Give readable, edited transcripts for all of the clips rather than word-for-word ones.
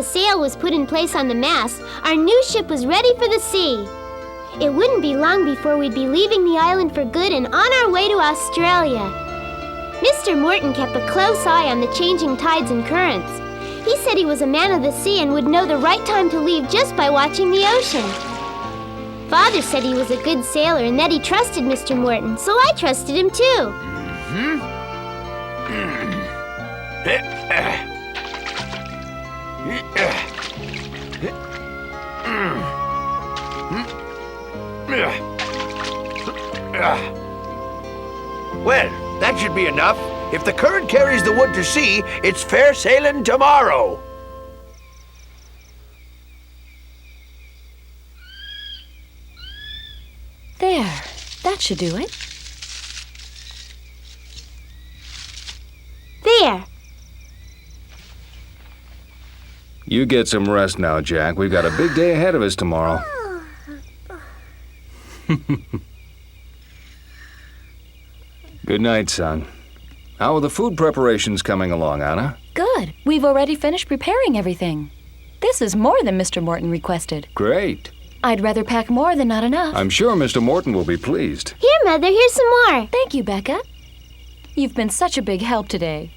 sail was put in place on the mast, our new ship was ready for the sea. It wouldn't be long before we'd be leaving the island for good and on our way to Australia. Mr. Morton kept a close eye on the changing tides and currents. He said he was a man of the sea and would know the right time to leave just by watching the ocean. Father said he was a good sailor and that he trusted Mr. Morton, so I trusted him too. Well, that should be enough. If the current carries the wood to sea, it's fair sailing tomorrow. There, that should do it. There. You get some rest now, Jack. We've got a big day ahead of us tomorrow. Good night, son. How are the food preparations coming along, Anna? Good. We've already finished preparing everything. This is more than Mr. Morton requested. Great. I'd rather pack more than not enough. I'm sure Mr. Morton will be pleased. Here, Mother, here's some more. Thank you, Becca. You've been such a big help today.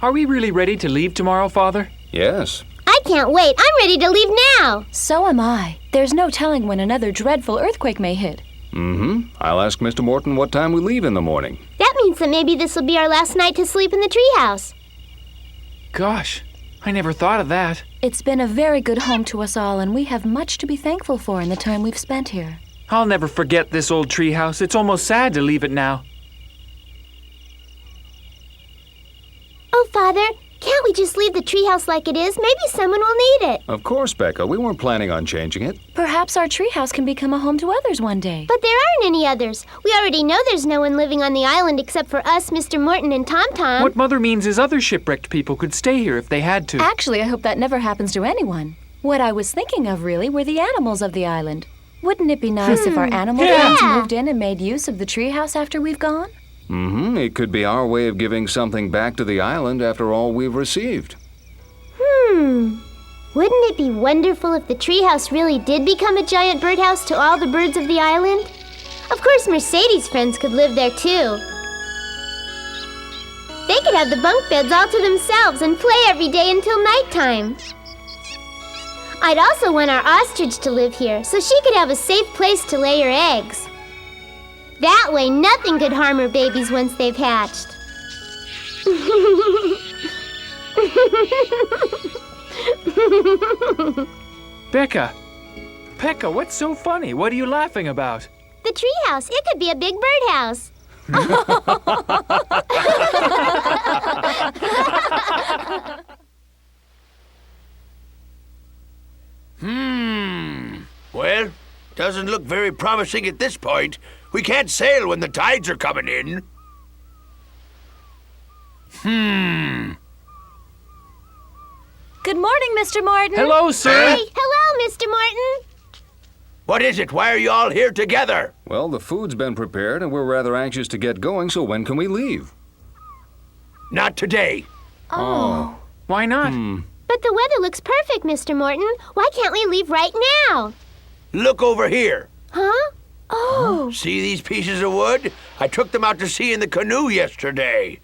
Are we really ready to leave tomorrow, Father? Yes. I can't wait. I'm ready to leave now. So am I. There's no telling when another dreadful earthquake may hit. I'll ask Mr. Morton what time we leave in the morning. That means that maybe this will be our last night to sleep in the treehouse. Gosh, I never thought of that. It's been a very good home to us all, and we have much to be thankful for in the time we've spent here. I'll never forget this old treehouse. It's almost sad to leave it now. Oh, Father, can't we just leave the treehouse like it is? Maybe someone will need it. Of course, Becca. We weren't planning on changing it. Perhaps our treehouse can become a home to others one day. But there aren't any others. We already know there's no one living on the island except for us, Mr. Morton, and Tom-Tom. What Mother means is other shipwrecked people could stay here if they had to. Actually, I hope that never happens to anyone. What I was thinking of, really, were the animals of the island. Wouldn't it be nice if our animal friends moved in and made use of the treehouse after we've gone? It could be our way of giving something back to the island after all we've received. Wouldn't it be wonderful if the treehouse really did become a giant birdhouse to all the birds of the island? Of course, Mercedes' friends could live there too. They could have the bunk beds all to themselves and play every day until nighttime. I'd also want our ostrich to live here so she could have a safe place to lay her eggs. That way, nothing could harm her babies once they've hatched. Becca! Becca, what's so funny? What are you laughing about? The treehouse, it could be a big birdhouse. Well, doesn't look very promising at this point. We can't sail when the tides are coming in. Good morning, Mr. Morton. Hello, sir! Hey, hello, Mr. Morton. What is it? Why are you all here together? Well, the food's been prepared and we're rather anxious to get going, so when can we leave? Not today. Oh. Why not? But the weather looks perfect, Mr. Morton. Why can't we leave right now? Look over here. Huh? Oh. See these pieces of wood? I took them out to sea in the canoe yesterday.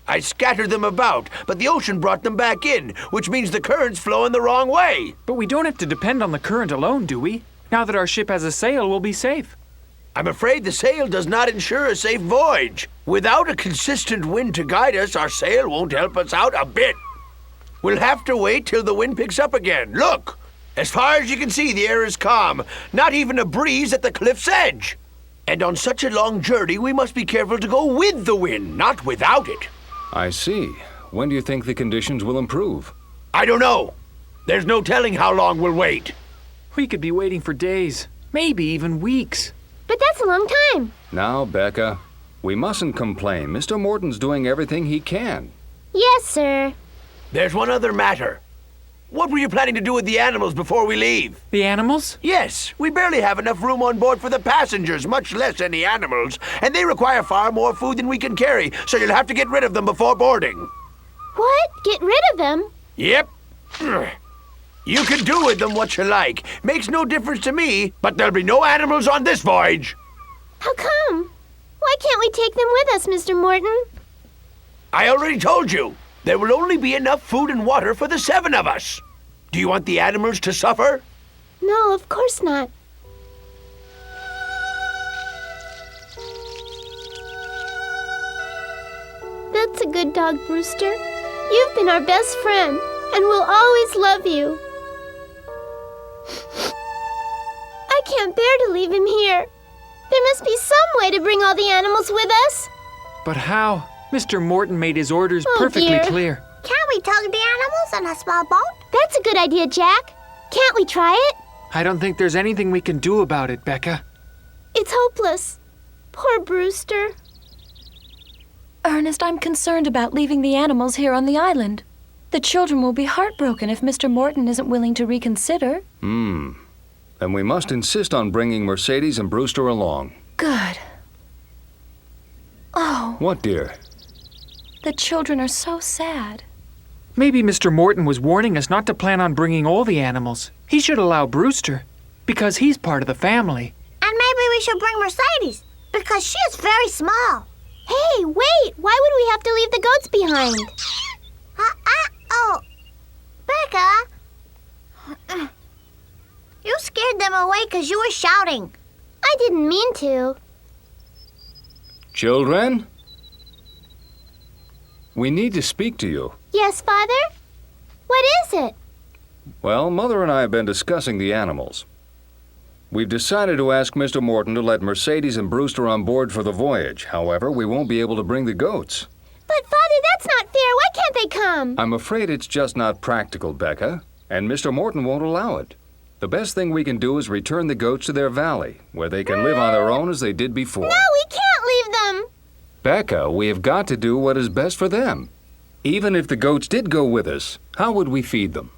I scattered them about, but the ocean brought them back in, which means the current's flowing the wrong way. But we don't have to depend on the current alone, do we? Now that our ship has a sail, we'll be safe. I'm afraid the sail does not ensure a safe voyage. Without a consistent wind to guide us, our sail won't help us out a bit. We'll have to wait till the wind picks up again. Look! As far as you can see, the air is calm. Not even a breeze at the cliff's edge. And on such a long journey, we must be careful to go with the wind, not without it. I see. When do you think the conditions will improve? I don't know. There's no telling how long we'll wait. We could be waiting for days, maybe even weeks. But that's a long time. Now, Becca, we mustn't complain. Mr. Morton's doing everything he can. Yes, sir. There's one other matter. What were you planning to do with the animals before we leave? The animals? Yes, we barely have enough room on board for the passengers, much less any animals. And they require far more food than we can carry, so you'll have to get rid of them before boarding. What? Get rid of them? Yep. You can do with them what you like. Makes no difference to me, but there'll be no animals on this voyage. How come? Why can't we take them with us, Mr. Morton? I already told you. There will only be enough food and water for the 7 of us. Do you want the animals to suffer? No, of course not. That's a good dog, Brewster. You've been our best friend, and we'll always love you. I can't bear to leave him here. There must be some way to bring all the animals with us. But how? Mr. Morton made his orders Oh, perfectly dear. clear. Can't we tug the animals in a small boat? That's a good idea, Jack. Can't we try it? I don't think there's anything we can do about it, Becca. It's hopeless. Poor Brewster. Ernest, I'm concerned about leaving the animals here on the island. The children will be heartbroken if Mr. Morton isn't willing to reconsider. Then we must insist on bringing Mercedes and Brewster along. Good. Oh, What, dear? the children are so sad. Maybe Mr. Morton was warning us not to plan on bringing all the animals. He should allow Brewster, because he's part of the family. And maybe we should bring Mercedes, because she is very small. Hey, wait! Why would we have to leave the goats behind? Oh, Becca. You scared them away because you were shouting. I didn't mean to. Children? We need to speak to you. Yes, Father? What is it? Well, Mother and I have been discussing the animals. We've decided to ask Mr. Morton to let Mercedes and Brewster on board for the voyage. However, we won't be able to bring the goats. But, Father, that's not fair. Why can't they come? I'm afraid it's just not practical, Becca, and Mr. Morton won't allow it. The best thing we can do is return the goats to their valley, where they can live on their own as they did before. No, we can't leave them. Becca, we have got to do what is best for them. Even if the goats did go with us, how would we feed them?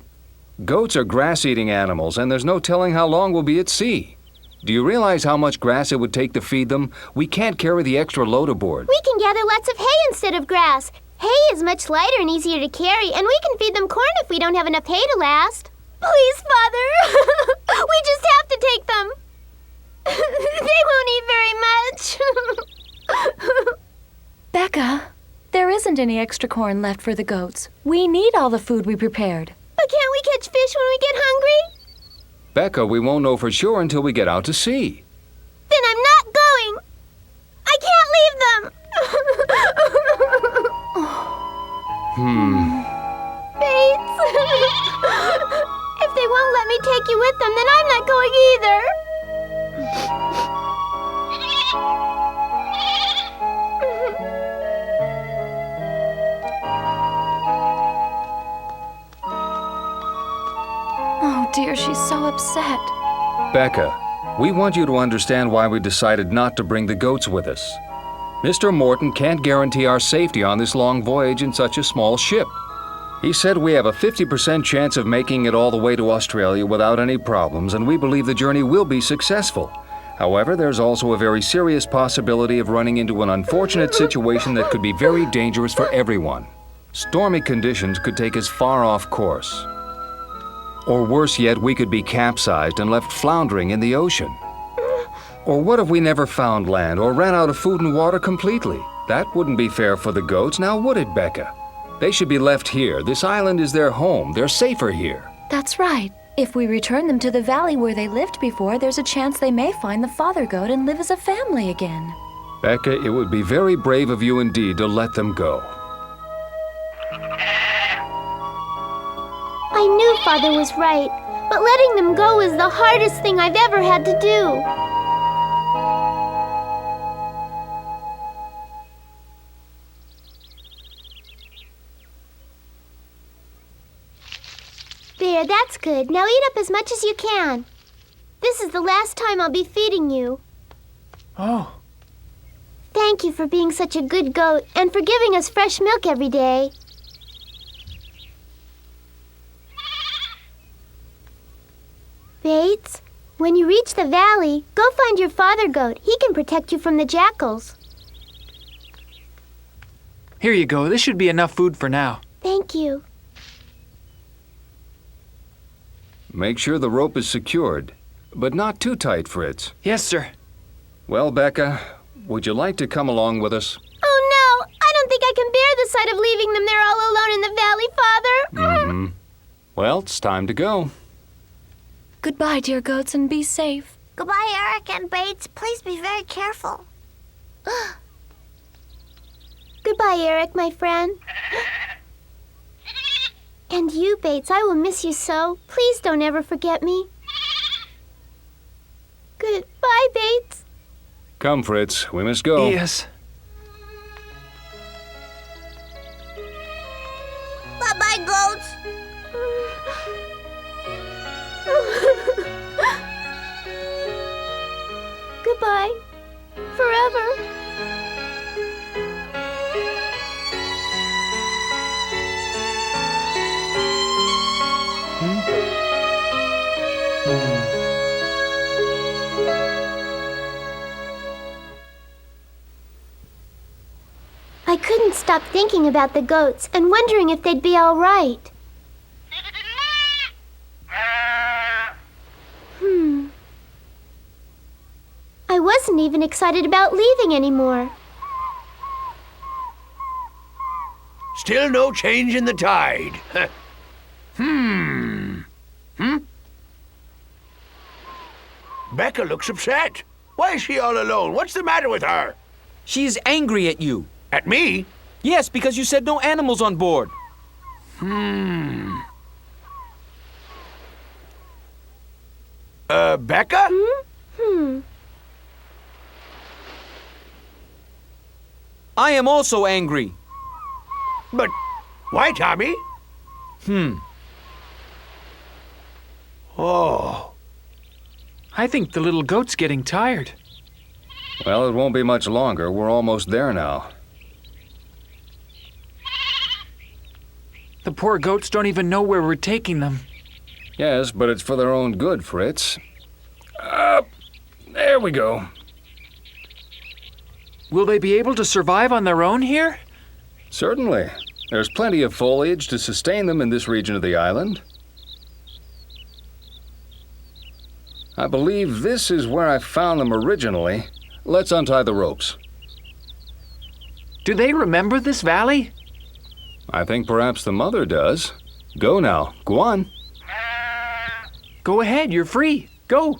Goats are grass-eating animals, and there's no telling how long we'll be at sea. Do you realize how much grass it would take to feed them? We can't carry the extra load aboard. We can gather lots of hay instead of grass. Hay is much lighter and easier to carry, and we can feed them corn if we don't have enough hay to last. Please, Father. We just have to take them. They won't eat very much. Becca, there isn't any extra corn left for the goats. We need all the food we prepared. But can't we catch fish when we get hungry? Becca, we won't know for sure until we get out to sea. Then I'm not going. I can't leave them. Bates. If they won't let me take you with them, then I'm not going either. Oh dear, she's so upset. Becca, we want you to understand why we decided not to bring the goats with us. Mr. Morton can't guarantee our safety on this long voyage in such a small ship. He said we have a 50% chance of making it all the way to Australia without any problems, and we believe the journey will be successful. However, there's also a very serious possibility of running into an unfortunate situation that could be very dangerous for everyone. Stormy conditions could take us far off course. Or worse yet, we could be capsized and left floundering in the ocean. Or what if we never found land or ran out of food and water completely? That wouldn't be fair for the goats, now would it, Becca? They should be left here. This island is their home. They're safer here. That's right. If we return them to the valley where they lived before, there's a chance they may find the father goat and live as a family again. Becca, it would be very brave of you indeed to let them go. I knew Father was right, but letting them go was the hardest thing I've ever had to do. There, that's good. Now eat up as much as you can. This is the last time I'll be feeding you. Oh, Thank you for being such a good goat and for giving us fresh milk every day. Bates, when you reach the valley, go find your father goat. He can protect you from the jackals. here you go. This should be enough food for now. Thank you. Make sure the rope is secured, but not too tight, Fritz. Yes, sir. Well, Becca, would you like to come along with us? Oh no! I don't think I can bear the sight of leaving them there all alone in the valley, Father. Well, it's time to go. Goodbye, dear goats, and be safe. Goodbye, Eric and Bates. Please be very careful. Goodbye, Eric, my friend. And you, Bates, I will miss you so. Please don't ever forget me. Goodbye, Bates. Come, Fritz, we must go. Yes. Bye-bye, goats. Goodbye. Forever. I couldn't stop thinking about the goats and wondering if they'd be all right. I wasn't even excited about leaving anymore. Still no change in the tide. Becca looks upset. Why is she all alone? What's the matter with her? She's angry at you. At me? Yes, because you said no animals on board. Becca? I am also angry. But why, Tommy? Oh. I think the little goat's getting tired. Well, it won't be much longer. We're almost there now. The poor goats don't even know where we're taking them. Yes, but it's for their own good, Fritz. There we go. Will they be able to survive on their own here? Certainly. There's plenty of foliage to sustain them in this region of the island. I believe this is where I found them originally. Let's untie the ropes. Do they remember this valley? I think perhaps the mother does. Go now. Go on. Go ahead, you're free. Go.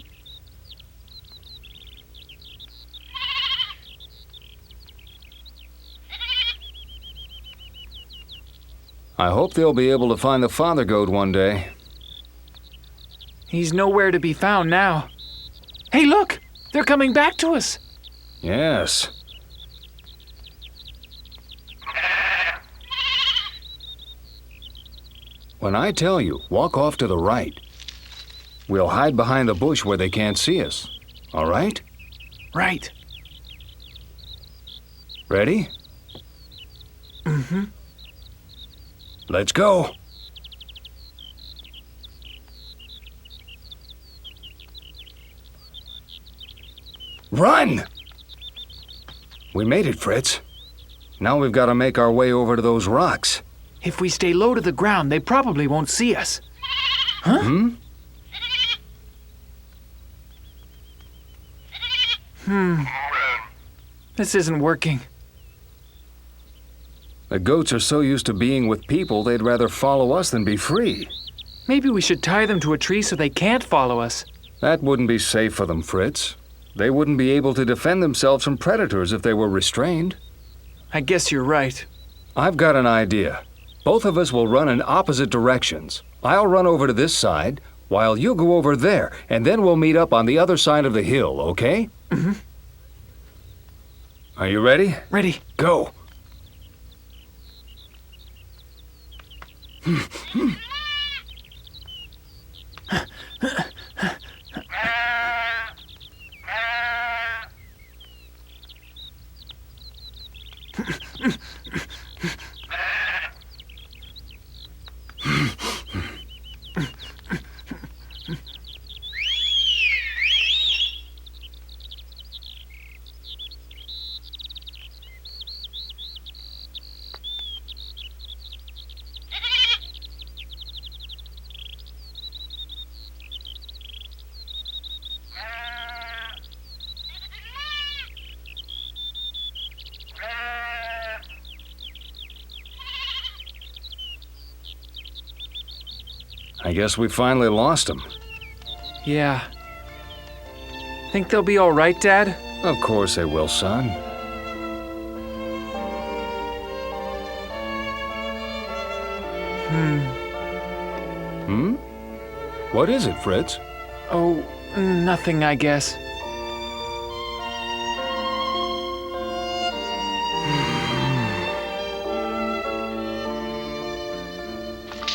I hope they'll be able to find the father goat one day. He's nowhere to be found now. Hey, look! They're coming back to us. Yes. When I tell you, walk off to the right. We'll hide behind the bush where they can't see us. All right? Right. Ready? Let's go. Run! We made it, Fritz. Now we've got to make our way over to those rocks. If we stay low to the ground, they probably won't see us. Huh? This isn't working. The goats are so used to being with people, they'd rather follow us than be free. Maybe we should tie them to a tree so they can't follow us. That wouldn't be safe for them, Fritz. They wouldn't be able to defend themselves from predators if they were restrained. I guess you're right. I've got an idea. Both of us will run in opposite directions. I'll run over to this side, while you go over there, and then we'll meet up on the other side of the hill, okay? Are you ready? Ready. Go. I guess we finally lost him. Yeah. Think they'll be all right, Dad? Of course they will, son. What is it, Fritz? Oh, nothing, I guess.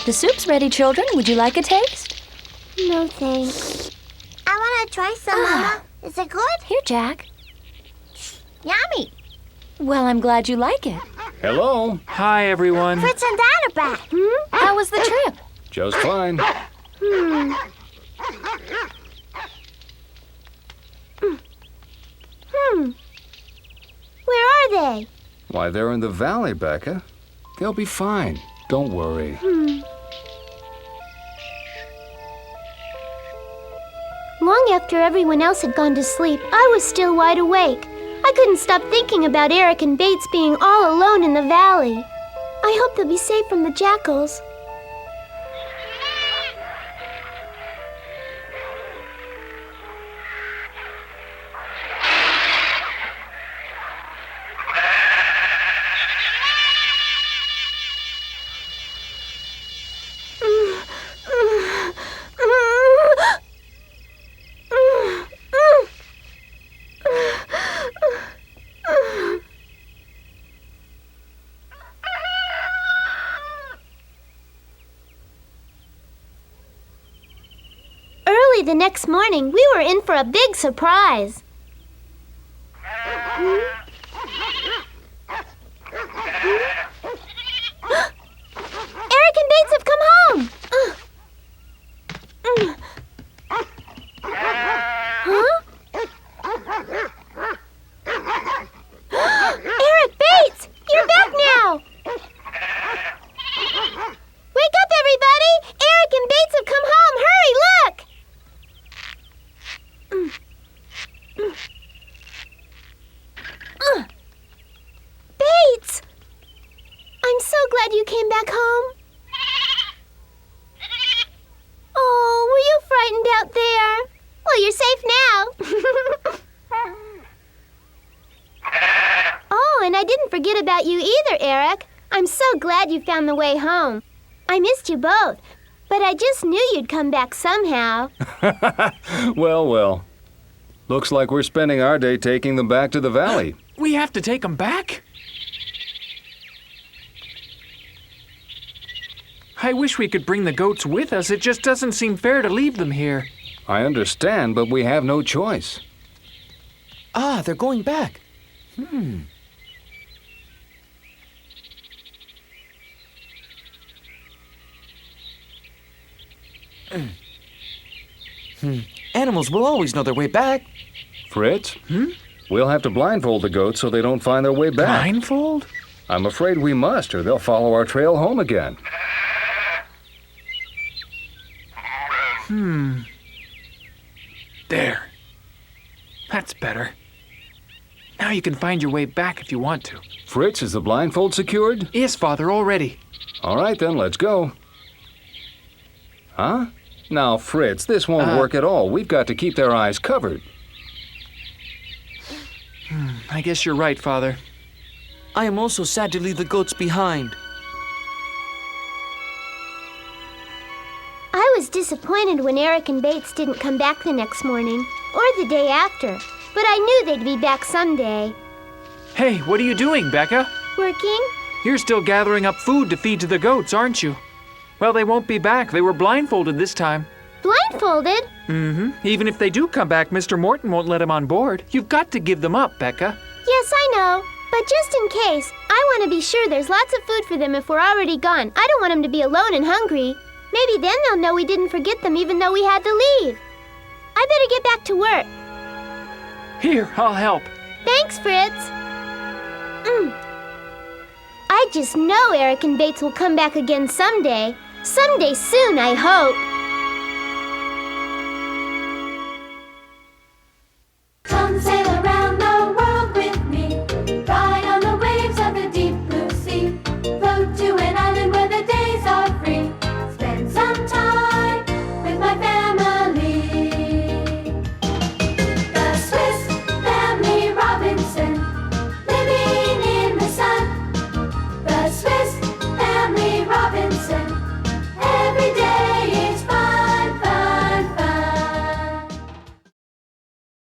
The soup's ready, children. Would you like a taste? No thanks. I want to try some, Mama. Is it good? Here, Jack. Yummy. Well, I'm glad you like it. Hello. Hi, everyone. Fritz and Dad are back. How was the trip? Just fine. Where are they? Why, they're in the valley, Becca. They'll be fine. Don't worry. Long after everyone else had gone to sleep, I was still wide awake. I couldn't stop thinking about Eric and Bates being all alone in the valley. I hope they'll be safe from the jackals. The next morning, we were in for a big surprise. Eric and Bates have come home! Huh? Eric, Bates! You're back now! Wake up, everybody! Eric and Bates have come home! Hurry, look! Bates! I'm so glad you came back home. Oh, were you frightened out there? Well, you're safe now. Oh, and I didn't forget about you either, Eric. I'm so glad you found the way home. I missed you both, but I just knew you'd come back somehow. Well, well. Looks like we're spending our day taking them back to the valley. We have to take them back? I wish we could bring the goats with us. It just doesn't seem fair to leave them here. I understand, but we have no choice. Ah, they're going back. Animals will always know their way back. Fritz? We'll have to blindfold the goats so they don't find their way back. Blindfold? I'm afraid we must, or they'll follow our trail home again. There. That's better. Now you can find your way back if you want to. Fritz, is the blindfold secured? Yes, Father, already. All right, then, let's go. Huh? Now, Fritz, this won't work at all. We've got to keep their eyes covered. I guess you're right, Father. I am also sad to leave the goats behind. I was disappointed when Eric and Bates didn't come back the next morning, or the day after, but I knew they'd be back someday. Hey, what are you doing, Becca? Working? You're still gathering up food to feed to the goats, aren't you? Well, they won't be back. They were blindfolded this time. Blindfolded? Even if they do come back, Mr. Morton won't let them on board. You've got to give them up, Becca. Yes, I know. But just in case, I want to be sure there's lots of food for them if we're already gone. I don't want them to be alone and hungry. Maybe then they'll know we didn't forget them even though we had to leave. I better get back to work. Here, I'll help. Thanks, Fritz. I just know Eric and Bates will come back again someday. Someday soon, I hope.